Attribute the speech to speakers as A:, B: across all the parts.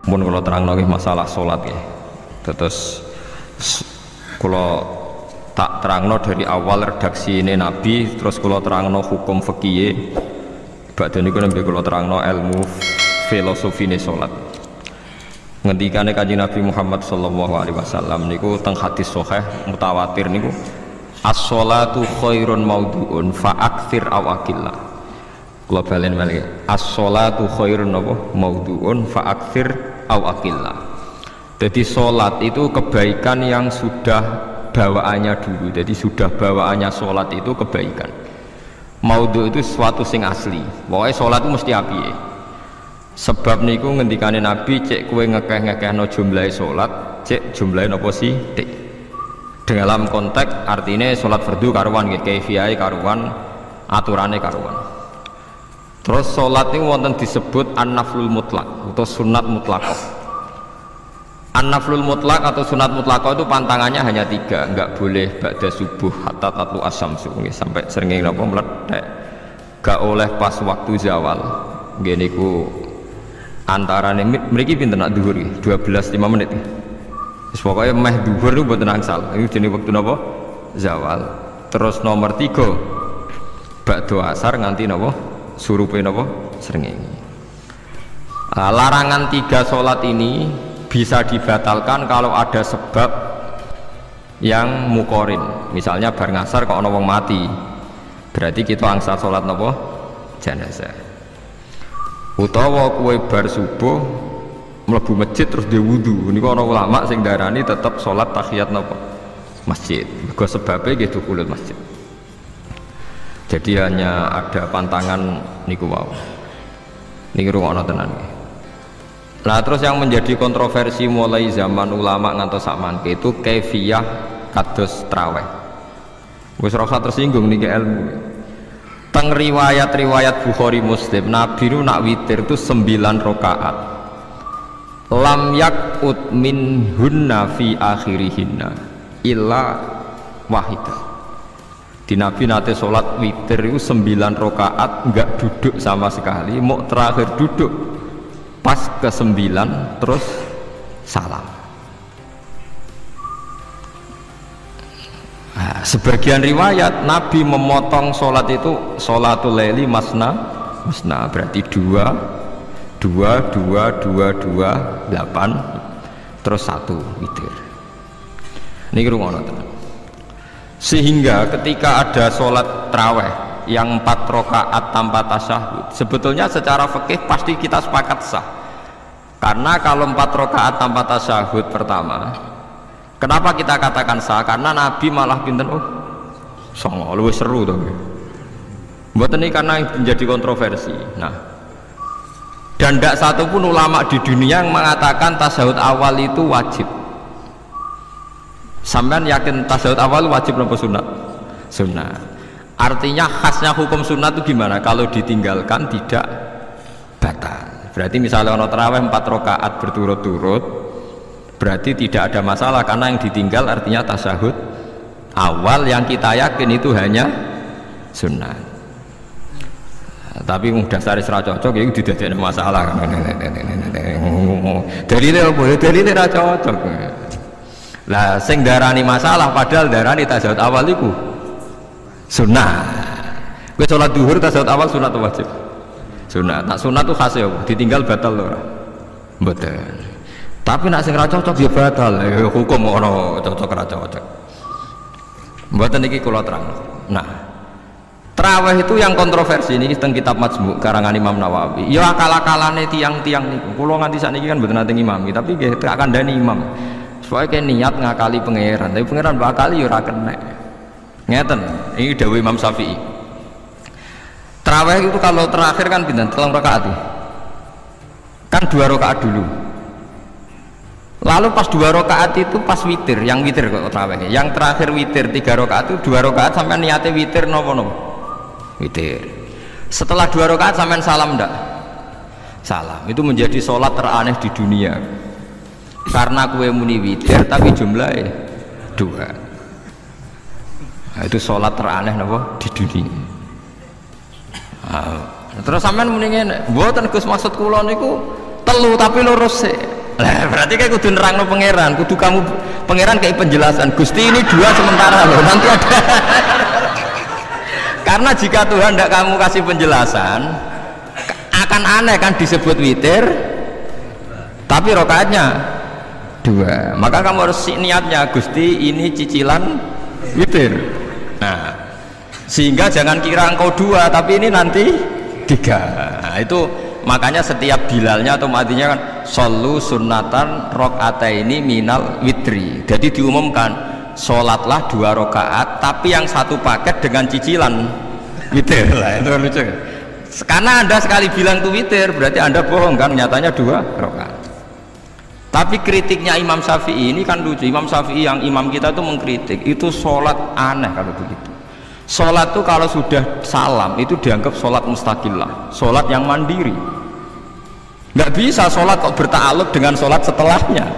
A: Mun kula terangno nggih masalah salat nggih. Terus kula tak terangno dari awal redaksi ini Nabi, terus kula terangno hukum fikih. Badhe niku nembe kula terangno ilmu filosofine salat. Ngendikane Kanjeng Nabi Muhammad sallallahu alaihi wasallam niku teng hadis sahih mutawatir niku as-sholatu khairun maudhu'un fa aktsir aw aqillah. Kula balen malih as-sholatu khairun maudhu'un fa aktsir aw aqillah. Jadi sholat itu kebaikan yang sudah bawaannya dulu. Jadi sudah bawaannya sholat itu kebaikan. Maudhu itu sesuatu sing asli. Pokoknya sholat itu mesti api. Sebab niku ngendikane Nabi cek kue ngekeh-ngekehno jumlahe sholat, cek jumlahe nopo sithik. Dalam konteks artinya sholat fardu karuan nggih, kaifiyahe karuan, aturane karuan. Terus sholat ini wonten disebut an-naflul mutlak atau sunat mutlaqah. An-naflul mutlak atau sunat mutlaqah itu pantangannya hanya 3, enggak boleh ba'da subuh hatta tatlu asyamsu sampai srengenge napa meletek. Enggak oleh pas waktu zawal. Nggih niku antarane mriki pinten nak dhuwur nggih 12:05 menit. Wis pokoke meh dhuwur niku mboten angsal. Iki jenenge wektu napa? Zawal. Terus nomor 3 ba'da asar nganti napa? Surupe napa? Srengenge. Larangan 3 salat ini bisa dibatalkan kalau ada sebab yang mukorin. Misalnya bar ngasar kok ana wong mati, berarti kita angsal salat napa? Jenazah. Utawa kue bar subuh mlebu masjid terus dia wudu, niku ana ulama sing darani tetep salat tahiyat napa? Masjid. Mergo sebabe nggih dukhulul masjid. Jadi hanya ada pantangan niku wau. Niki rungokno tenan nggih. Nah terus yang menjadi kontroversi mulai zaman ulama ngantos sakmangke itu kaifiyah kados traweh. Wis ora usah tersinggung niki ilmu. Teng riwayat-riwayat Bukhari Muslim Nabi nu nak witir itu 9 rakaat. Lam yakut min hunna fi akhirihinna illa wahidah. Di Nabi nate sholat witir itu 9 rakaat enggak duduk sama sekali, mau terakhir duduk pas ke-9 terus salam. Nah, sebagian riwayat Nabi memotong sholat itu sholatul laili masna berarti 2 8 terus 1 witir. Ini rungono tenan. Sehingga ketika ada sholat traweh yang 4 rakaat tanpa tasyahud, sebetulnya secara fikih pasti kita sepakat sah. Karena kalau 4 rakaat tanpa tasyahud pertama, kenapa kita katakan sah? Karena Nabi malah pinten songo luwih seru to. Mboten iki karena menjadi kontroversi. Nah, dan tidak satu pun ulama di dunia yang mengatakan tasyahud awal itu wajib. Sampean yakin tasyahud awal wajib atau sunat? Sunat. Artinya khasnya hukum sunat itu gimana? Kalau ditinggalkan tidak batal. Berarti misalnya ono tarawih 4 rakaat berturut-turut, berarti tidak ada masalah karena yang ditinggal artinya tasyahud awal yang kita yakin itu hanya sunat. Tapi dasar ra cocok ya itu tidak ada masalah. Dalile apa? Dalile ra cocok. Lah sing darani masalah padahal darani tasyahud awal iku sunat. Kowe salat zuhur tasyahud awal sunat atau wajib? Sunat. Nak sunat tuh khas ya, ditinggal batal lho ora? Mboten. Tapi nak sing ra cocok ya batal. Hukum ono cocok ra cocok. Mboten iki kula terang. Nah, traweh itu yang kontroversi ini teng kitab Majmu' karangan Imam Nawawi. Ya akal-akalane tiang-tiang niku. Kula nganti sakniki kan mboten nate ngimami, tapi nggih tak kandhani imam. Soalnya niat ngakali pangeran, tapi pangeran bakali ya ora kena. Ngeten, ini dawuh Imam Syafi'i. Tarawih itu kalau terakhir kan pinten? 3 rakaat. Kan 2 rakaat dulu. Lalu pas 2 rakaat itu pas witir, yang witir kok tarawih. Yang terakhir witir 3 rakaat itu 2 rakaat sampai niatnya witir nopo. Witir. Setelah 2 rakaat sampai salam ndak? Salam. Itu menjadi sholat teraneh di dunia. Karena kue muni witir tapi jumlahnya 2. Nah, itu sholat teraneh napa di dunia. Terus sampean muni ngene, mboten Gus maksud kula niku telu tapi lurus sik. Lah berarti kayak kudu nerangno pangeran, kudu kamu pangeran kayak penjelasan. Gusti ini dua sementara loh, nanti ada. Karena jika Tuhan tidak kamu kasih penjelasan, akan aneh kan disebut witir, tapi rokaatnya dua. Maka kamu harus niatnya Gusti ini cicilan witir. Nah, sehingga jangan kira engkau dua, tapi ini nanti tiga. Nah, itu makanya setiap bilalnya atau matinya kan solu sunnatan rokaataini minal witri. Jadi diumumkan sholatlah 2 rakaat tapi yang satu paket dengan cicilan witir. Lah itu lucu. Karena anda sekali bilang itu witir berarti anda bohong kan, nyatanya 2 rakaat. Tapi kritiknya Imam Syafi'i ini kan lucu. Imam Syafi'i yang imam kita tuh mengkritik itu sholat aneh kalau begitu. Sholat tuh kalau sudah salam itu dianggap sholat mustaqillah, sholat yang mandiri. Nggak bisa sholat kok bertakluk dengan sholat setelahnya.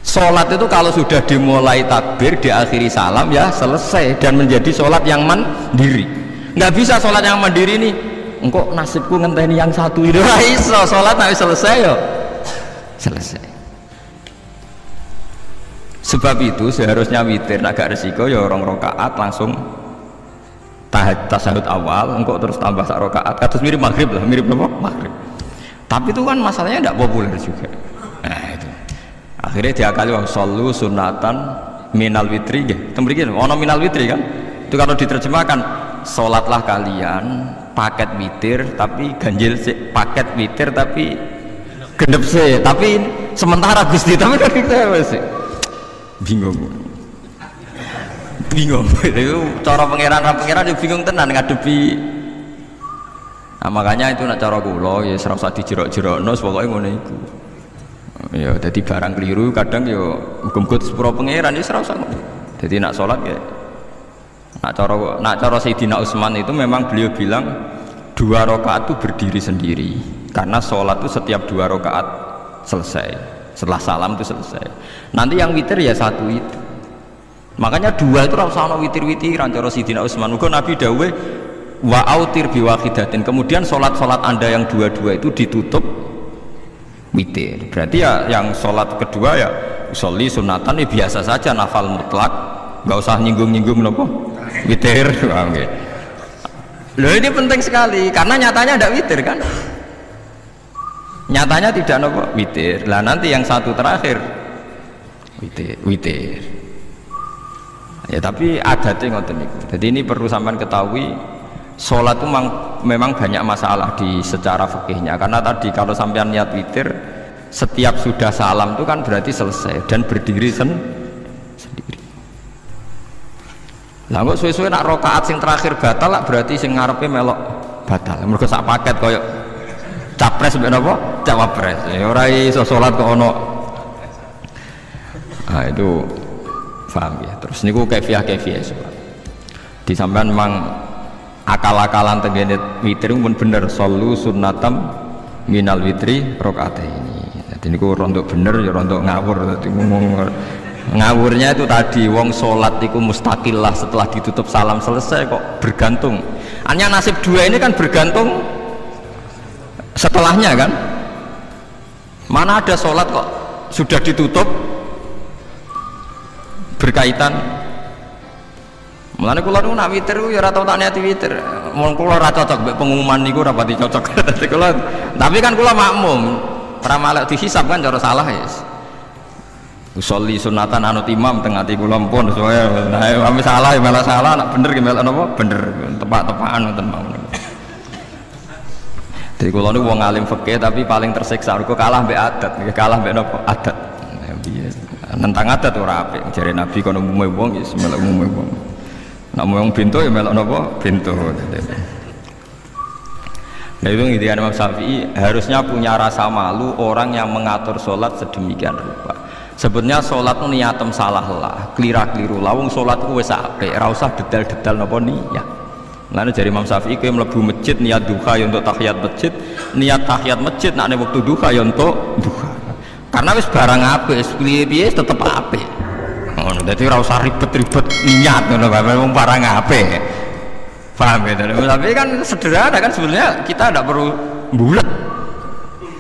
A: Sholat itu kalau sudah dimulai takbir diakhiri salam ya selesai dan menjadi sholat yang mandiri. Nggak bisa sholat yang mandiri ini engkau nasibku ngenteni yang satu itu iso sholat tapi selesai yo selesai. Sebab itu seharusnya witir agak resiko ya 2 rakaat langsung tasyahud awal engkau terus tambah 1 rakaat kados mirip maghrib lah, mirip apa? Maghrib. Tapi itu kan masalahnya tidak populer juga. Nah itu akhirnya diakali wong solu sunatan minal witri ya tembrikin ono minal witri kan itu kalau diterjemahkan sholatlah kalian paket witir tapi ganjil sih, paket witir tapi gendep sih, tapi sementara Gusti tapi kan kita masih bingung itu cara pangeran juga bingung tenan ngadepi. Nah makanya itu nak cara kula ya ora usah dijerok-jerokno pokoke ngono iku. Ya jadi barang keliru kadang ya muga-muga sepuro pangeran ya ora usah. Jadi nak sholat ya nak cara Sayyidina Utsman itu memang beliau bilang 2 rakaat itu berdiri sendiri karena sholat itu setiap 2 rakaat selesai, setelah salam itu selesai. Nanti yang witir ya 1 itu. Makanya 2 itu ora usah ana witir-witiran cara Sayyidina Utsman. Muga Nabi dawuh wa autir biwahidatin, kemudian sholat-sholat anda yang 2 itu ditutup witir. Berarti ya yang sholat kedua ya sholli sunatan ya biasa saja nafal mutlak, nggak usah nyinggung-nyinggung nopo witir. Loh ini penting sekali karena nyatanya ada witir kan, nyatanya tidak nopo witir. Lah nanti yang 1 terakhir witir. Ya tapi adatnya ngoten niku. Jadi ini perlu sampean ketahui. Sholat itu memang banyak masalah di secara fikihnya karena tadi kalau sampean niat witir setiap sudah salam itu kan berarti selesai dan berdiri sendiri. Lah kok suwe-suwe nak rakaat sing terakhir batal lah berarti sing ngarepe melok batal. Mergo sak paket koyo capres mbek napa? Cawapres. Ya ora iso salat kok ono. Nah itu paham ya. Terus niku kaifiah sholat. Di sampean memang akal-akalan tenggene witir pun bener solu sunnatam minal witri rokaataini. Jadi niku rondok bener ya rondok ngawur. Dadi ngomong ngawurnya itu tadi wong sholat itu mustaqillah setelah ditutup salam selesai kok bergantung. Hanya nasib 2 ini kan bergantung setelahnya kan. Mana ada sholat kok sudah ditutup berkaitan. Mulane kula niku nak witir ya ora tau tak niati witir. Mun kula ora cocok mbek pengumuman niku ora pati cocok. Tapi kan kula makmum. Ora malek dihisab kan cara salah ya. Usolli sunatan anut imam teng ati kula pun soalnya nah salah ya malah salah, nak bener ki melok napa? Bener. Tepak-tepakan ngoten mawon. Jadi kula niku wong alim fikih tapi paling tersiksa mergo kalah mbek adat, kalah mbek napa? Adat. Nentang adat ora apik. Jare Nabi kono umume wong ya melok umume wong. Nak mau yang pintu ya melok nopo pintu. Nah itu ngintikan Imam Syafi'i harusnya punya rasa malu orang yang mengatur sholat sedemikian rupa. Sebetulnya sholat itu niatem salah lah, kelira-keliru lawung sholat itu wis apik, ora usah detail-detail nopo niat. Lalu dari Imam Syafi'i kowe mlebu masjid niat duha ya untuk tahiyat masjid, niat tahiyat masjid nak nek wektu duha ya untuk duha. Karena wis barang apik, piye-piye tetep apik. Jadi ora usah ribet-ribet niat ngono bae wong barang apik. Paham ya? Tapi kan sederhana kan sebenarnya kita tidak perlu bulat.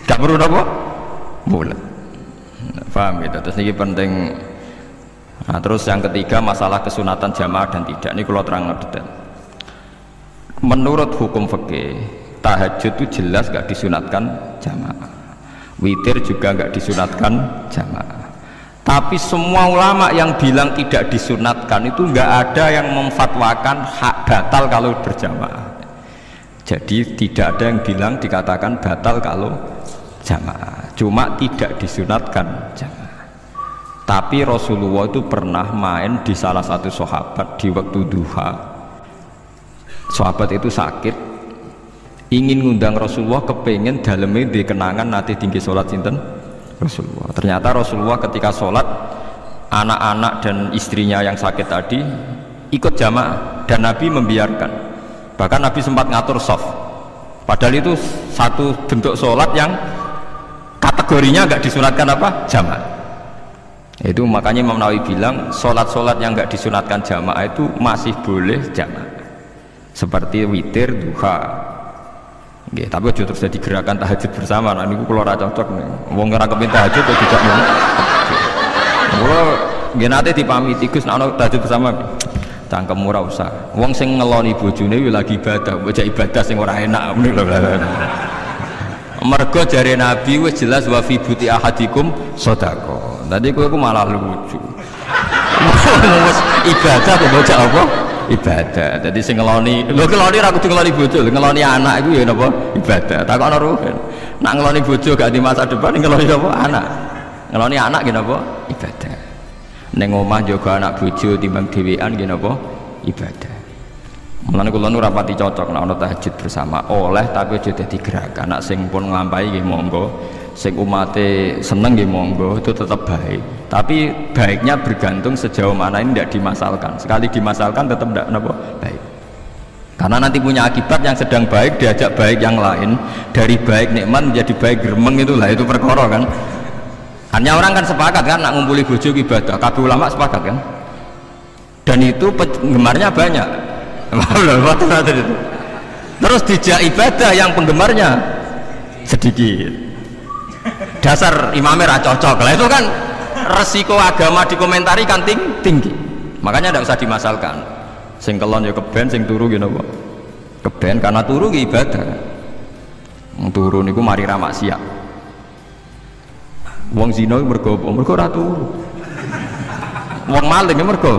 A: Tidak perlu apa? bulat. Paham gitu. Terus ini penting. Nah, terus yang ketiga masalah kesunatan jamaah dan tidak. Ini kalau terang detail. Menurut hukum fikih, tahajud itu jelas gak disunatkan jamaah. Witir juga gak disunatkan jamaah. Tapi semua ulama yang bilang tidak disunatkan itu gak ada yang memfatwakan hak batal kalau berjamaah. Jadi tidak ada yang bilang dikatakan batal kalau jamaah. Cuma tidak disunatkan jamaah. Tapi Rasulullah itu pernah main di salah satu sahabat di waktu duha. Sahabat itu sakit, ingin ngundang Rasulullah, kepengen dalamnya di kenangan nanti tinggi sholat sinten Rasulullah. Ternyata Rasulullah ketika sholat, anak-anak dan istrinya yang sakit tadi ikut jamaah dan Nabi membiarkan. Bahkan Nabi sempat ngatur soft. Padahal itu satu bentuk sholat yang kategorinya nggak disunatkan apa? Jamaah. Itu makanya Imam Nawawi bilang sholat-sholat yang nggak disunatkan jamaah itu masih boleh jamaah, seperti witir, duha. Nggih, tapi aja terus jadi gerakan tahajud bersama. Nah niku kula ora cocok nih. Wong ora kepengin tahajud kok dijak mung. Kula nggih nate dipamiti Gus nek ana tahajud bersama. Cangkem ora usah. Wong sing ngeloni bojone yo lagi ibadah, bocah ibadah sing ora enak ngene lho. Mergo jare Nabi wis jelas wa fi buti ahadikum sedekah. Tadi aku malah lucu. Wis ibadah kok bocah apa? Ibadah. Jadi sing ngeloni, lho ngeloni ra kudu ngeloni bojo, ngeloni anak iku ya napa? Ibadah. Takokno ruhen. Nak ngeloni bojo gak di masa depan ngeloni apa? Anak. Ngeloni anak nggih napa? Ibadah. Ning omah jaga anak bojo timbang dhewean nggih napa? Ibadah. Mulane kula nu rapati cocok nek ana tahajud bersama. Oleh tapi aja dadi gerakan. Nak sing pun nglampahi nggih monggo. Sing umate seneng nggih monggo, itu tetap baik. Tapi baiknya bergantung sejauh mana ini tidak dimasalkan. Sekali dimasalkan tetap tidak napa baik. Karena nanti punya akibat yang sedang baik diajak baik yang lain, dari baik nikmat menjadi baik gremeng, itulah itu perkara kan. Hanya orang kan sepakat kan nak ngumpuli bojo ibadah, kabeh ulama sepakat kan. Dan itu penggemarnya banyak. Terus dijak ibadah yang penggemarnya sedikit. Dasar imamnya ra cocok lah, itu kan resiko agama dikomentari kan tinggi. Makanya tidak usah dimasalkan. Sing kelon ya keben, sing turu gitu kok keben karena turu ki ibadah. Turu niku mari ra maksiat. Wong zina mergo apa? Mergo ora turu. Wong maling mergo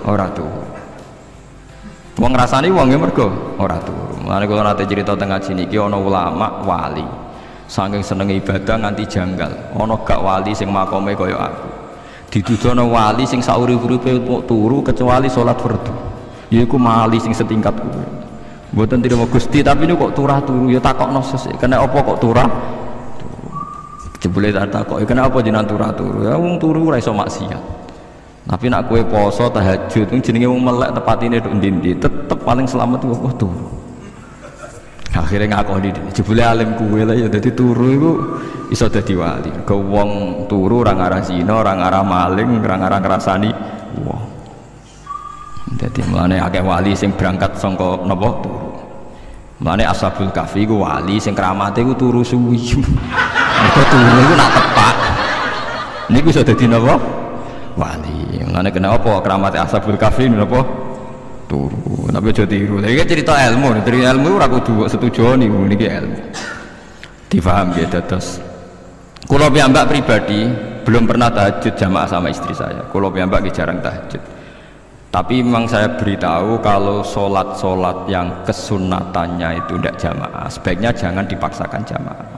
A: ora turu. Wong ngrasani wong mergo ora turu. Mulane kula nate cerita teng ngaji niki ana ulama wali saking seneng ibadah nganti janggal. Ana gak wali sing makome kaya aku. Dituduhno wali sing saurip-uripe turu kecuali salat fardu. Yaiku wali sing setingkat kuwi. Mboten trimo Gusti, tapi ini kok turah turu ya takokno sesuk. Kena apa kok turah? Jebule tak takoki kena apa jenengan turah turu? Ya wong turu ora iso maksiat. Tapi nak kowe poso tahajud jenenge wong melek tepatine nduk ndi-ndi, tetep paling selamat kok turu. Akhirnya ngakoni jebule alim kuwe lah ya, dadi turu iku iso dadi wali. Ke wong turu ora ngarah zina, ora ngarah maling, ora ngarah ngrasani wong. Dadi mulane akeh wali sing berangkat saka napa turu. Mulane Ashabul Kahfi iku wali sing kramate iku turu suwi. Mergo turu iku nak tepak. Niku iso dadi napa? Wali. Mulane kenapa kramate Ashabul Kahfi napa? Turu, tapi aja tiru. Iki cerita ilmu, cerita ilmu ora kudu setuju niku niki ilmu. Difaham ya terus. Kula piyambak pribadi belum pernah tahajud jamaah sama istri saya. Kula piyambak jarang tahajud. Tapi memang saya beritahu kalau sholat yang kesunatannya itu tidak jamaah, sebaiknya jangan dipaksakan jamaah.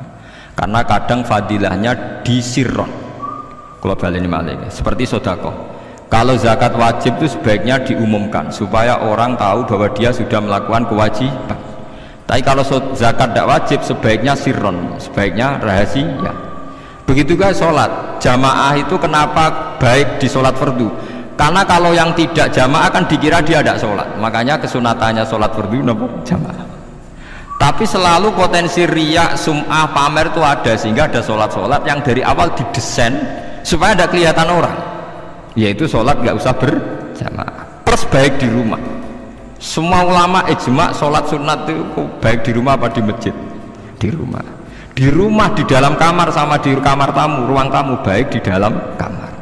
A: Karena kadang fadilahnya disirron. Kalau baleni malih seperti sedekah. Kalau zakat wajib itu sebaiknya diumumkan supaya orang tahu bahwa dia sudah melakukan kewajiban. Tapi kalau zakat tidak wajib sebaiknya sirron, sebaiknya rahasia. Begitu guys sholat jamaah itu kenapa baik di sholat fardu? Karena kalau yang tidak jamaah kan dikira dia tidak sholat. Makanya kesunatannya sholat fardu jamaah. Tapi selalu potensi riya, sum'ah, pamer itu ada, sehingga ada sholat-sholat yang dari awal didesain supaya tidak kelihatan orang. Yaitu sholat nggak usah berjamaah, plus baik di rumah. Semua ulama ijma sholat sunat itu baik di rumah apa di masjid? Di rumah. di rumah, di dalam kamar sama di kamar tamu, ruang tamu, baik di dalam kamar.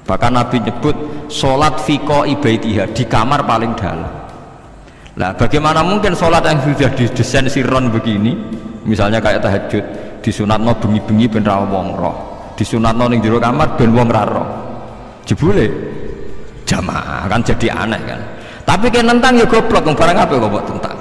A: Bahkan Nabi nyebut sholat fiko ibaitiha, di kamar paling dalam. Nah, bagaimana mungkin sholat yang sudah didesain sirron begini, misalnya kayak tahajud, disunatno bengi-bengi ben ra wong roh, disunatno ning jero kamar ben wong ra roh, jebule jamaah kan jadi aneh kan. Tapi kan nentang ya goblok, barang apa kok mbok tentang.